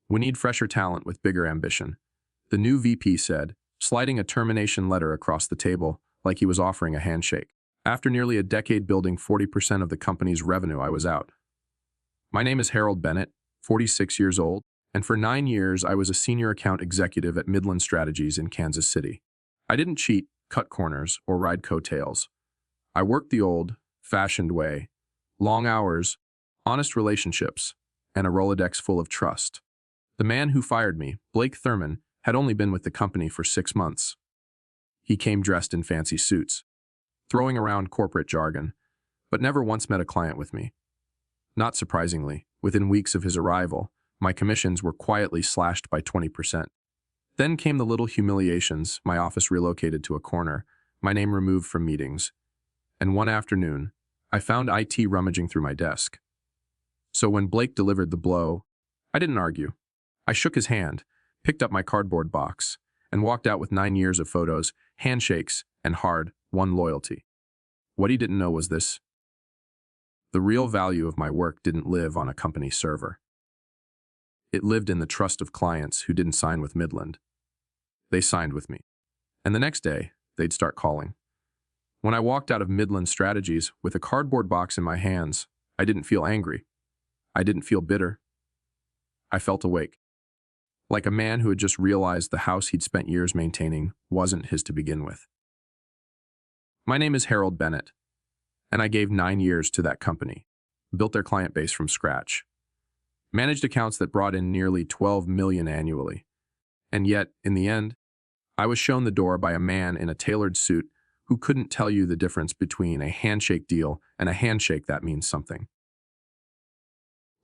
We need fresher talent with bigger ambition, the new VP said, sliding a termination letter across the table like he was offering a handshake. After nearly a decade building 40% of the company's revenue, I was out. My name is Harold Bennett, 46 years old, and for 9 years I was a senior account executive at Midland Strategies in Kansas City. I didn't cheat, cut corners, or ride coattails. I worked the old-fashioned way, long hours, honest relationships, and a Rolodex full of trust. The man who fired me, Blake Thurman, had only been with the company for 6 months. He came dressed in fancy suits, throwing around corporate jargon, but never once met a client with me. Not surprisingly, within weeks of his arrival, my commissions were quietly slashed by 20%. Then came the little humiliations, my office relocated to a corner, my name removed from meetings, and one afternoon, I found IT rummaging through my desk. So when Blake delivered the blow, I didn't argue. I shook his hand, picked up my cardboard box, and walked out with 9 years of photos, handshakes, and hard-won loyalty. What he didn't know was this: the real value of my work didn't live on a company server. It lived in the trust of clients who didn't sign with Midland. They signed with me. And the next day, they'd start calling. When I walked out of Midland Strategies with a cardboard box in my hands, I didn't feel angry. I didn't feel bitter. I felt awake. Like a man who had just realized the house he'd spent years maintaining wasn't his to begin with. My name is Harold Bennett, and I gave 9 years to that company, built their client base from scratch, managed accounts that brought in nearly $12 million annually. And yet, in the end, I was shown the door by a man in a tailored suit who couldn't tell you the difference between a handshake deal and a handshake that means something.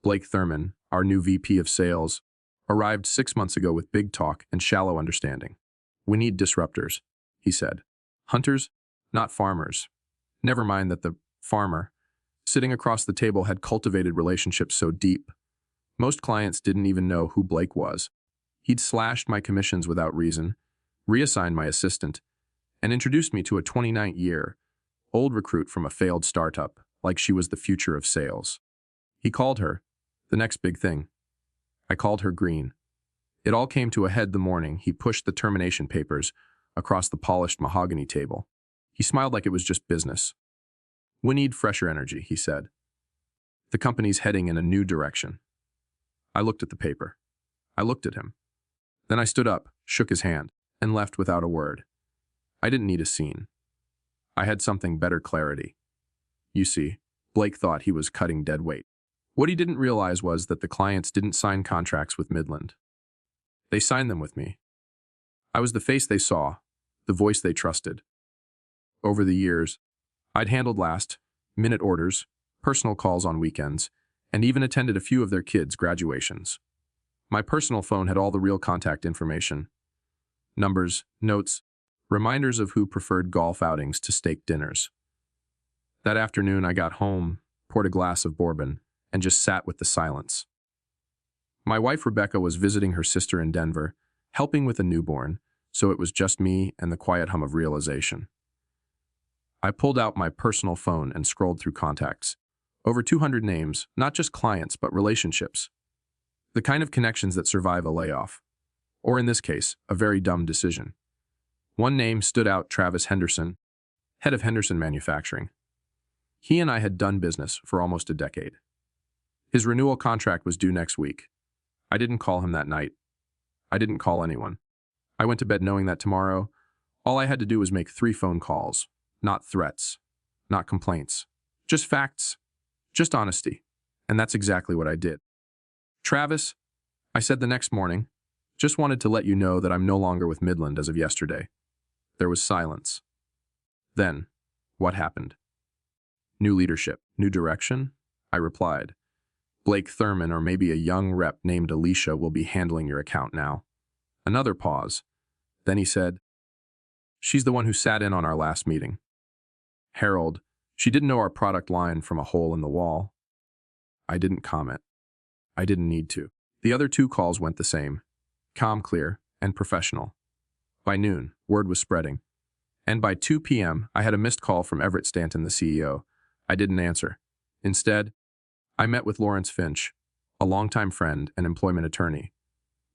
Blake Thurman, our new VP of Sales, arrived 6 months ago with big talk and shallow understanding. We need disruptors, he said. Hunters, not farmers. Never mind that the farmer, sitting across the table, had cultivated relationships so deep. Most clients didn't even know who Blake was. He'd slashed my commissions without reason, reassigned my assistant, and introduced me to a 29-year-old recruit from a failed startup, like she was the future of sales. He called her the next big thing. I called her green. It all came to a head the morning he pushed the termination papers across the polished mahogany table. He smiled like it was just business. We need fresher energy, he said. The company's heading in a new direction. I looked at the paper. I looked at him. Then I stood up, shook his hand, and left without a word. I didn't need a scene. I had something better: clarity. You see, Blake thought he was cutting dead weight. What he didn't realize was that the clients didn't sign contracts with Midland. They signed them with me. I was the face they saw, the voice they trusted. Over the years, I'd handled last-minute orders, personal calls on weekends, and even attended a few of their kids' graduations. My personal phone had all the real contact information: numbers, notes, reminders of who preferred golf outings to steak dinners. That afternoon I got home, poured a glass of bourbon, and just sat with the silence. My wife Rebecca was visiting her sister in Denver, helping with a newborn, so it was just me and the quiet hum of realization. I pulled out my personal phone and scrolled through contacts. Over 200 names, not just clients, but relationships. The kind of connections that survive a layoff. Or in this case, a very dumb decision. One name stood out: Travis Henderson, head of Henderson Manufacturing. He and I had done business for almost a decade. His renewal contract was due next week. I didn't call him that night. I didn't call anyone. I went to bed knowing that tomorrow, all I had to do was make 3 phone calls. Not threats, not complaints. Just facts, just honesty. And that's exactly what I did. Travis, I said the next morning, just wanted to let you know that I'm no longer with Midland as of yesterday. There was silence. Then, what happened? New leadership, new direction? I replied. Blake Thurman, or maybe a young rep named Alicia, will be handling your account now. Another pause. Then he said, she's the one who sat in on our last meeting. Harold, she didn't know our product line from a hole in the wall. I didn't comment. I didn't need to. The other 2 calls went the same. Calm, clear, and professional. By noon, word was spreading. And by 2 p.m., I had a missed call from Everett Stanton, the CEO. I didn't answer. Instead, I met with Lawrence Finch, a longtime friend and employment attorney,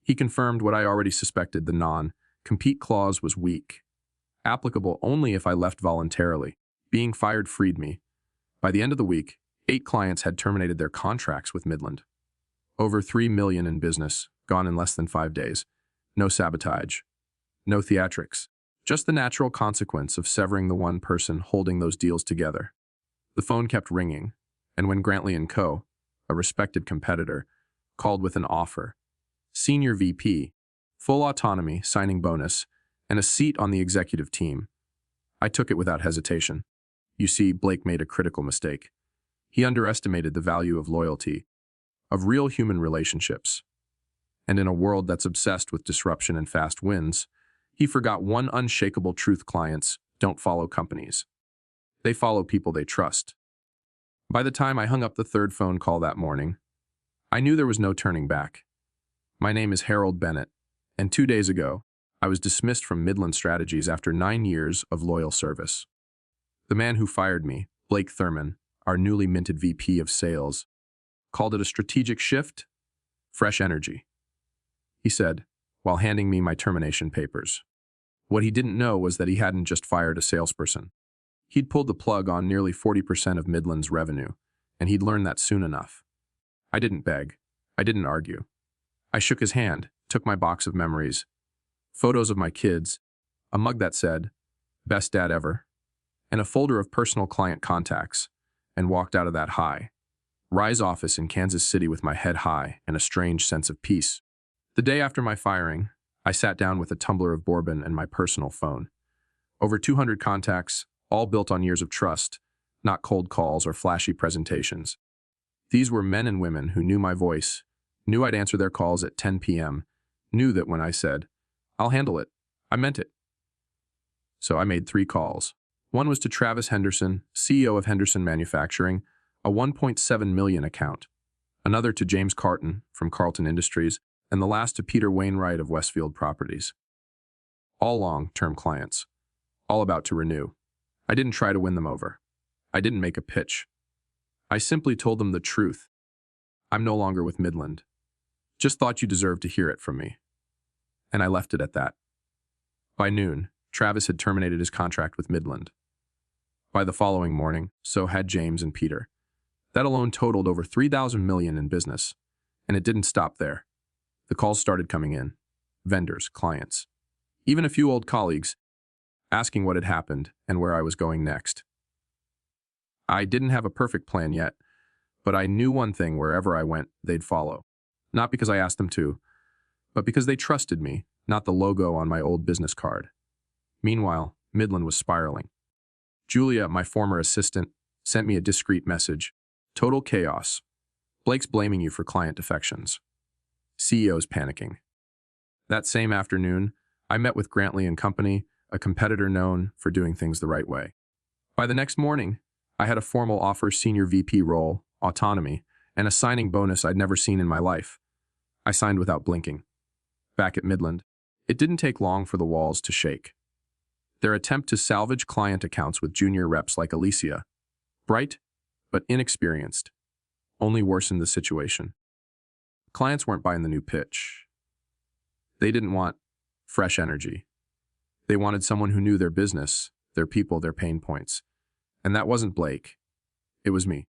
He confirmed what I already suspected: the non-compete clause was weak, applicable only if I left voluntarily. Being fired freed me. By the end of the week, 8 clients had terminated their contracts with Midland. Over $3 million in business, gone in less than 5 days. No sabotage. No theatrics. Just the natural consequence of severing the one person holding those deals together. The phone kept ringing, and when Grantley & Co., a respected competitor, called with an offer, Senior VP, full autonomy, signing bonus, and a seat on the executive team, I took it without hesitation. You see, Blake made a critical mistake. He underestimated the value of loyalty, of real human relationships. And in a world that's obsessed with disruption and fast wins, he forgot one unshakable truth: clients don't follow companies. They follow people they trust. By the time I hung up the third phone call that morning, I knew there was no turning back. My name is Harold Bennett, and 2 days ago, I was dismissed from Midland Strategies after 9 years of loyal service. The man who fired me, Blake Thurman, our newly minted VP of Sales, called it a strategic shift, fresh energy. He said, while handing me my termination papers. What he didn't know was that he hadn't just fired a salesperson. He'd pulled the plug on nearly 40% of Midland's revenue, and he'd learned that soon enough. I didn't beg. I didn't argue. I shook his hand, took my box of memories, photos of my kids, a mug that said, "Best Dad Ever," and a folder of personal client contacts, and walked out of that high-rise office in Kansas City with my head high and a strange sense of peace. The day after my firing, I sat down with a tumbler of bourbon and my personal phone. Over 200 contacts, all built on years of trust, not cold calls or flashy presentations. These were men and women who knew my voice, knew I'd answer their calls at 10 p.m., knew that when I said, "I'll handle it," I meant it. So I made 3 calls. One was to Travis Henderson, CEO of Henderson Manufacturing, a $1.7 million account. Another to James Carton from Carlton Industries, and the last to Peter Wainwright of Westfield Properties. All long-term clients, all about to renew. I didn't try to win them over. I didn't make a pitch. I simply told them the truth. I'm no longer with Midland. Just thought you deserved to hear it from me. And I left it at that. By noon, Travis had terminated his contract with Midland. By the following morning, so had James and Peter. That alone totaled over $3,000 million in business. And it didn't stop there. The calls started coming in. Vendors, clients, even a few old colleagues, asking what had happened and where I was going next. I didn't have a perfect plan yet, but I knew one thing: wherever I went, they'd follow. Not because I asked them to, but because they trusted me, not the logo on my old business card. Meanwhile, Midland was spiraling. Julia, my former assistant, sent me a discreet message. Total chaos. Blake's blaming you for client defections. CEO's panicking. That same afternoon, I met with Grantley & Company, a competitor known for doing things the right way. By the next morning, I had a formal offer: senior VP role, autonomy, and a signing bonus I'd never seen in my life. I signed without blinking. Back at Midland, it didn't take long for the walls to shake. Their attempt to salvage client accounts with junior reps like Alicia, bright but inexperienced, only worsened the situation. Clients weren't buying the new pitch. They didn't want fresh energy. They wanted someone who knew their business, their people, their pain points. And that wasn't Blake. It was me.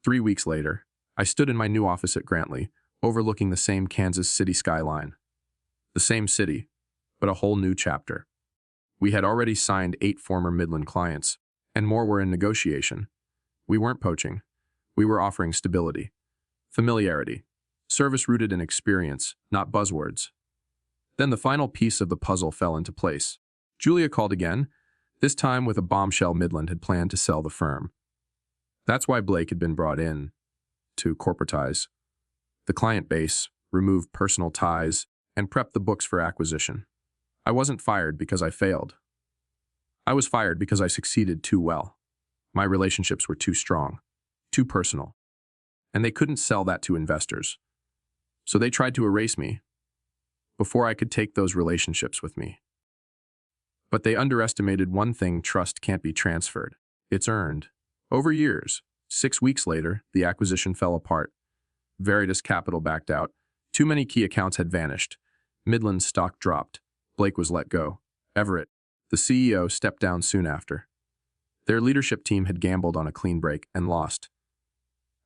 3 weeks later, I stood in my new office at Grantley, overlooking the same Kansas City skyline. The same city, but a whole new chapter. We had already signed 8 former Midland clients, and more were in negotiation. We weren't poaching. We were offering stability, familiarity, service rooted in experience, not buzzwords. Then the final piece of the puzzle fell into place. Julia called again, this time with a bombshell: Midland had planned to sell the firm. That's why Blake had been brought in, to corporatize the client base, remove personal ties, and prep the books for acquisition. I wasn't fired because I failed. I was fired because I succeeded too well. My relationships were too strong, too personal, and they couldn't sell that to investors. So they tried to erase me before I could take those relationships with me. But they underestimated one thing: trust can't be transferred. It's earned. Over years. 6 weeks later, the acquisition fell apart. Veritas Capital backed out. Too many key accounts had vanished, Midland's stock dropped. Blake was let go. Everett, the CEO, stepped down soon after. Their leadership team had gambled on a clean break and lost.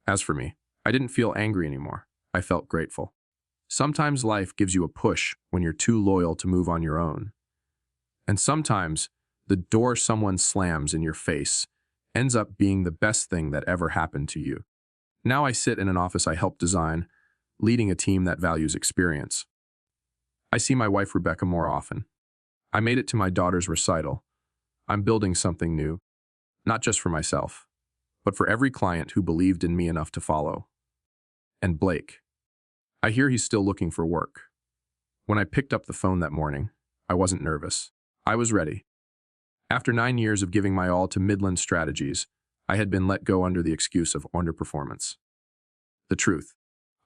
As for me, I didn't feel angry anymore. I felt grateful. Sometimes life gives you a push when you're too loyal to move on your own. And sometimes the door someone slams in your face ends up being the best thing that ever happened to you. Now I sit in an office I helped design, leading a team that values experience. I see my wife Rebecca more often. I made it to my daughter's recital. I'm building something new, not just for myself, but for every client who believed in me enough to follow. And Blake. I hear he's still looking for work. When I picked up the phone that morning, I wasn't nervous. I was ready. After 9 years of giving my all to Midland Strategies, I had been let go under the excuse of underperformance. The truth,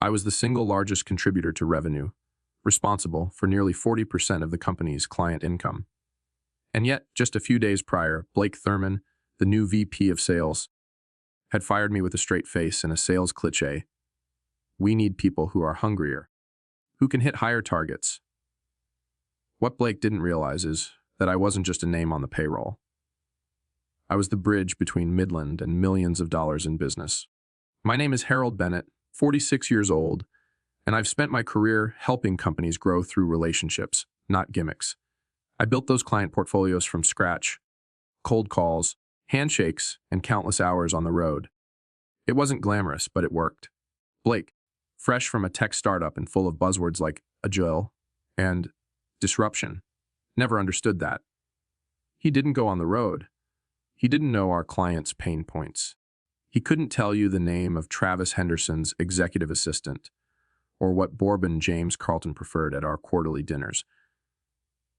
I was the single largest contributor to revenue, responsible for nearly 40% of the company's client income. And yet, just a few days prior, Blake Thurman, the new VP of sales, had fired me with a straight face and a sales cliché. We need people who are hungrier, who can hit higher targets. What Blake didn't realize is that I wasn't just a name on the payroll. I was the bridge between Midland and millions of dollars in business. My name is Harold Bennett, 46 years old, and I've spent my career helping companies grow through relationships, not gimmicks. I built those client portfolios from scratch, cold calls, handshakes, and countless hours on the road. It wasn't glamorous, but it worked. Blake, fresh from a tech startup and full of buzzwords like agile and disruption, never understood that. He didn't go on the road. He didn't know our clients' pain points. He couldn't tell you the name of Travis Henderson's executive assistant or what bourbon James Carlton preferred at our quarterly dinners.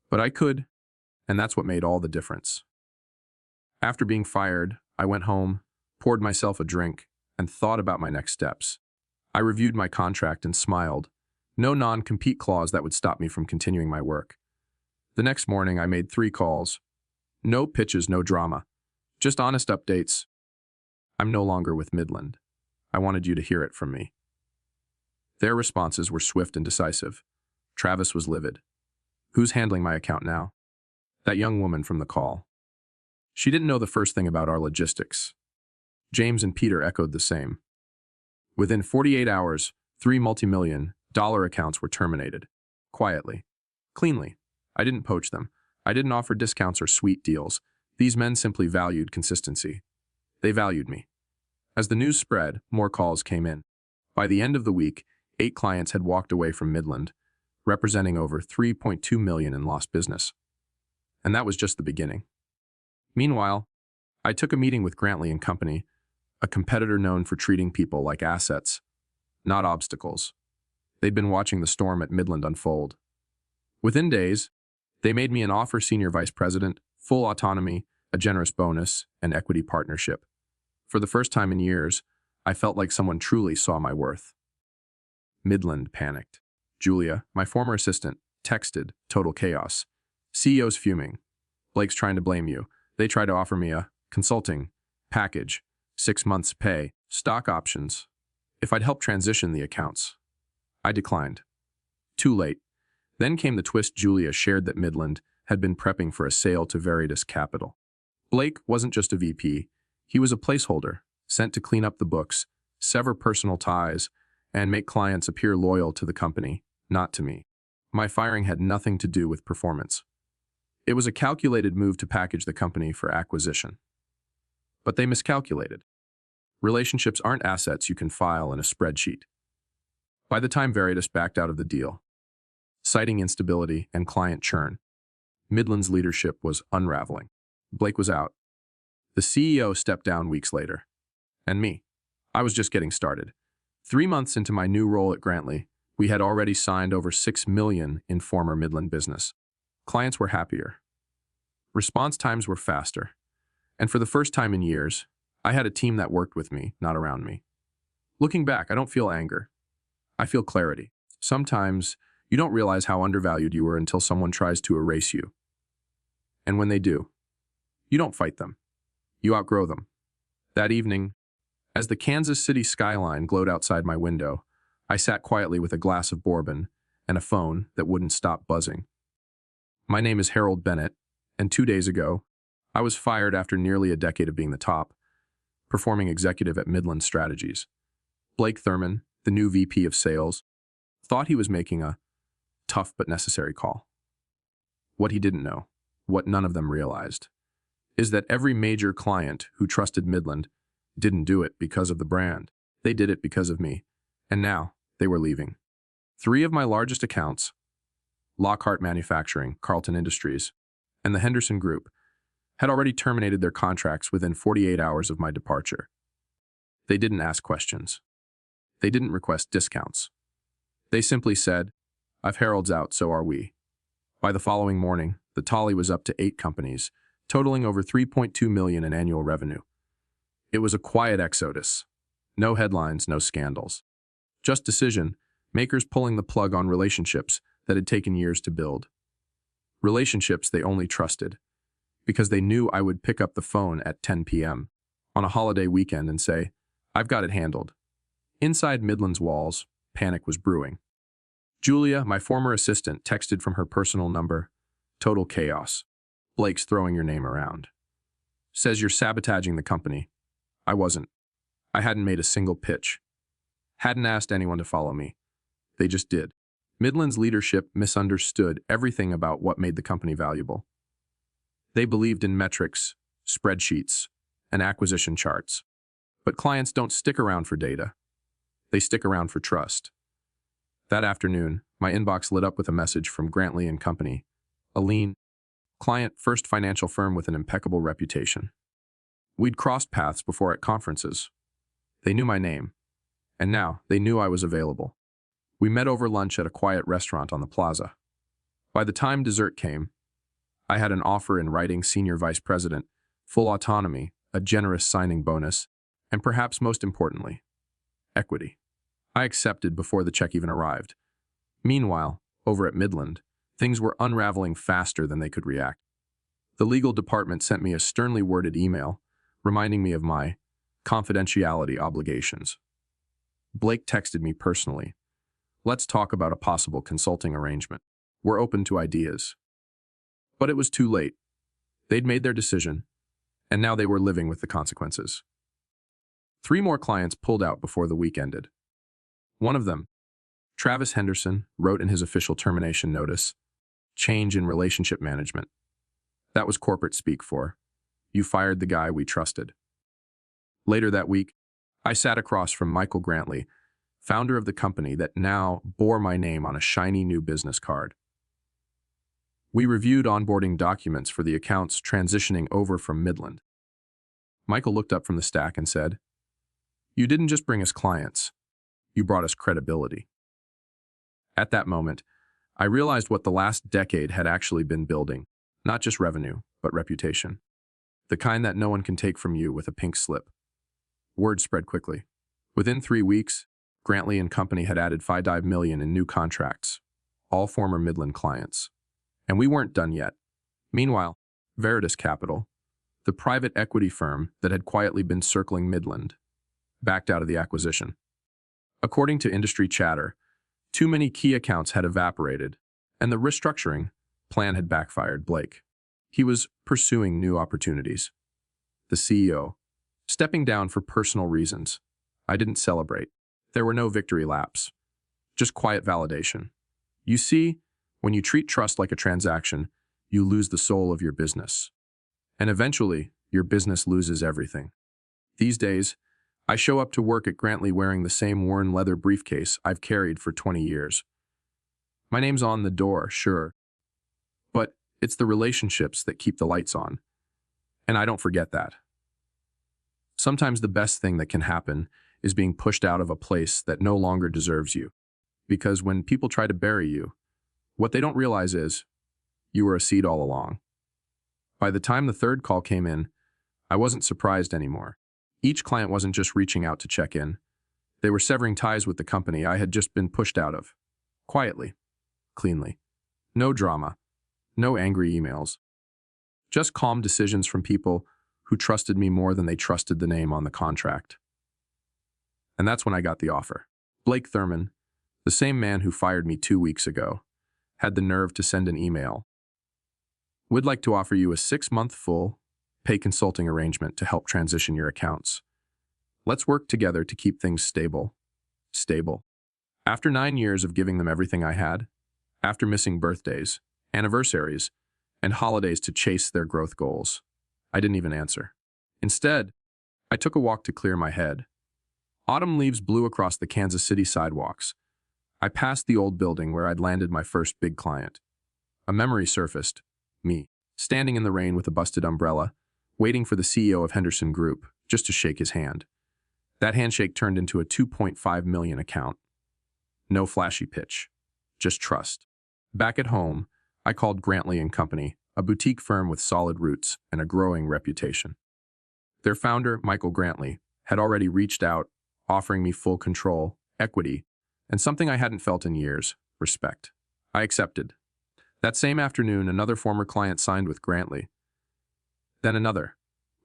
But I could, and that's what made all the difference. After being fired, I went home, poured myself a drink, and thought about my next steps. I reviewed my contract and smiled. No non-compete clause that would stop me from continuing my work. The next morning, I made 3 calls. No pitches, no drama. Just honest updates. I'm no longer with Midland. I wanted you to hear it from me. Their responses were swift and decisive. Travis was livid. Who's handling my account now? That young woman from the call. She didn't know the first thing about our logistics. James and Peter echoed the same. Within 48 hours, 3 multi-million-dollar accounts were terminated. Quietly. Cleanly. I didn't poach them. I didn't offer discounts or sweet deals. These men simply valued consistency. They valued me. As the news spread, more calls came in. By the end of the week, 8 clients had walked away from Midland, representing over $3.2 million in lost business. And that was just the beginning. Meanwhile, I took a meeting with Grantley and Company, a competitor known for treating people like assets, not obstacles. They'd been watching the storm at Midland unfold. Within days, they made me an offer: senior vice president, full autonomy, a generous bonus, and equity partnership. For the first time in years, I felt like someone truly saw my worth. Midland panicked. Julia, my former assistant, texted, "Total chaos. CEO's fuming. Blake's trying to blame you. They tried to offer me a consulting package, 6 months pay, stock options, if I'd help transition the accounts." I declined. Too late. Then came the twist. Julia shared that Midland had been prepping for a sale to Veritas Capital. Blake wasn't just a VP. He was a placeholder, sent to clean up the books, sever personal ties, and make clients appear loyal to the company, not to me. My firing had nothing to do with performance. It was a calculated move to package the company for acquisition. But they miscalculated. Relationships aren't assets you can file in a spreadsheet. By the time Veritas backed out of the deal, citing instability and client churn, Midland's leadership was unraveling. Blake was out. The CEO stepped down weeks later. And me. I was just getting started. 3 months into my new role at Grantley, we had already signed over $6 million in former Midland business. Clients were happier. Response times were faster. And for the first time in years, I had a team that worked with me, not around me. Looking back, I don't feel anger. I feel clarity. Sometimes you don't realize how undervalued you were until someone tries to erase you. And when they do, you don't fight them. You outgrow them. That evening, as the Kansas City skyline glowed outside my window, I sat quietly with a glass of bourbon and a phone that wouldn't stop buzzing. My name is Harold Bennett, and 2 days ago, I was fired after nearly a decade of being the top performing executive at Midland Strategies. Blake Thurman, the new VP of Sales, thought he was making a tough but necessary call. What he didn't know, what none of them realized, is that every major client who trusted Midland didn't do it because of the brand. They did it because of me, and now they were leaving. 3 of my largest accounts, Lockhart Manufacturing, Carlton Industries, and the Henderson Group, had already terminated their contracts within 48 hours of my departure. They didn't ask questions. They didn't request discounts. They simply said, "If Harold's out, so are we." By the following morning, the tally was up to 8 companies, totaling over $3.2 million in annual revenue. It was a quiet exodus. No headlines, no scandals. Just decision makers pulling the plug on relationships that had taken years to build. Relationships they only trusted because they knew I would pick up the phone at 10 p.m. on a holiday weekend and say, "I've got it handled." Inside Midland's walls, panic was brewing. Julia, my former assistant, texted from her personal number, "Total chaos. Blake's throwing your name around. Says you're sabotaging the company." I wasn't. I hadn't made a single pitch. Hadn't asked anyone to follow me. They just did. Midland's leadership misunderstood everything about what made the company valuable. They believed in metrics, spreadsheets, and acquisition charts. But clients don't stick around for data. They stick around for trust. That afternoon, my inbox lit up with a message from Grantley and Company, a lean, client-first financial firm with an impeccable reputation. We'd crossed paths before at conferences. They knew my name, and now they knew I was available. We met over lunch at a quiet restaurant on the plaza. By the time dessert came, I had an offer in writing, senior vice president, full autonomy, a generous signing bonus, and perhaps most importantly, equity. I accepted before the check even arrived. Meanwhile, over at Midland, things were unraveling faster than they could react. The legal department sent me a sternly worded email reminding me of my confidentiality obligations. Blake texted me personally, "Let's talk about a possible consulting arrangement. We're open to ideas." But it was too late. They'd made their decision, and now they were living with the consequences. 3 more clients pulled out before the week ended. One of them, Travis Henderson, wrote in his official termination notice, "Change in relationship management." That was corporate speak for, "You fired the guy we trusted." Later that week, I sat across from Michael Grantley, founder of the company that now bore my name on a shiny new business card. We reviewed onboarding documents for the accounts transitioning over from Midland. Michael looked up from the stack and said, "You didn't just bring us clients, you brought us credibility." At that moment, I realized what the last decade had actually been building, not just revenue, but reputation. The kind that no one can take from you with a pink slip. Word spread quickly. Within 3 weeks, Grantley and Company had added $5 million in new contracts, all former Midland clients. And we weren't done yet. Meanwhile, Veritas Capital, the private equity firm that had quietly been circling Midland, backed out of the acquisition. According to industry chatter, too many key accounts had evaporated, and the restructuring plan had backfired Blake. He was pursuing new opportunities. The CEO, stepping down for personal reasons. I didn't celebrate. There were no victory laps, just quiet validation. You see, when you treat trust like a transaction, you lose the soul of your business. And eventually, your business loses everything. These days, I show up to work at Grantley wearing the same worn leather briefcase I've carried for 20 years. My name's on the door, sure, but it's the relationships that keep the lights on. And I don't forget that. Sometimes the best thing that can happen is being pushed out of a place that no longer deserves you. Because when people try to bury you, what they don't realize is, you were a seed all along. By the time the 3rd call came in, I wasn't surprised anymore. Each client wasn't just reaching out to check in. They were severing ties with the company I had just been pushed out of. Quietly. Cleanly. No drama. No angry emails. Just calm decisions from people who trusted me more than they trusted the name on the contract. And that's when I got the offer. Blake Thurman, The same man who fired me 2 weeks ago had the nerve to send an email. Would like to offer you a 6-month full pay consulting arrangement to help transition your accounts. Let's work together to keep things stable. Stable. After 9 years of giving them everything I had, after missing birthdays, anniversaries, and holidays to chase their growth goals, I didn't even answer. Instead, I took a walk to clear my head. Autumn leaves blew across the Kansas City sidewalks. I passed the old building where I'd landed my first big client. A memory surfaced, me, standing in the rain with a busted umbrella, waiting for the CEO of Henderson Group just to shake his hand. That handshake turned into a $2.5 million account. No flashy pitch, just trust. Back at home, I called Grantley and Company, a boutique firm with solid roots and a growing reputation. Their founder, Michael Grantley, had already reached out, offering me full control, equity, and something I hadn't felt in years, respect. I accepted. That same afternoon, another former client signed with Grantley. Then another.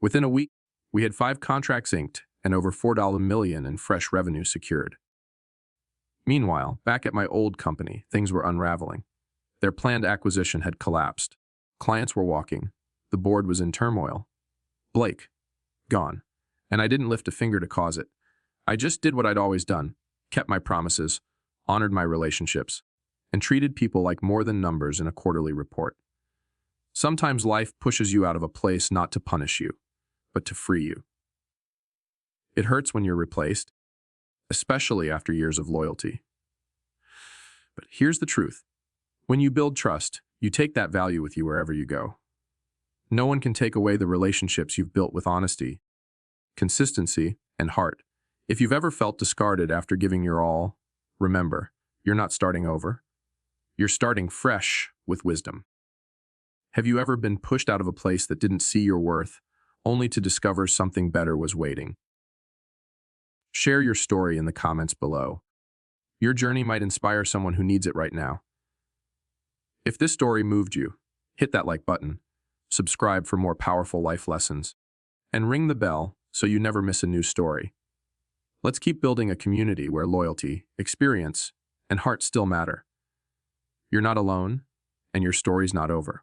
Within a week, we had 5 contracts inked and over $4 million in fresh revenue secured. Meanwhile, back at my old company, things were unraveling. Their planned acquisition had collapsed. Clients were walking. The board was in turmoil. Blake, gone. And I didn't lift a finger to cause it. I just did what I'd always done, kept my promises, honored my relationships, and treated people like more than numbers in a quarterly report. Sometimes life pushes you out of a place not to punish you, but to free you. It hurts when you're replaced, especially after years of loyalty. But here's the truth. When you build trust, you take that value with you wherever you go. No one can take away the relationships you've built with honesty, consistency, and heart. If you've ever felt discarded after giving your all, remember, you're not starting over. You're starting fresh with wisdom. Have you ever been pushed out of a place that didn't see your worth, only to discover something better was waiting? Share your story in the comments below. Your journey might inspire someone who needs it right now. If this story moved you, hit that like button, subscribe for more powerful life lessons, and ring the bell so you never miss a new story. Let's keep building a community where loyalty, experience, and heart still matter. You're not alone, and your story's not over.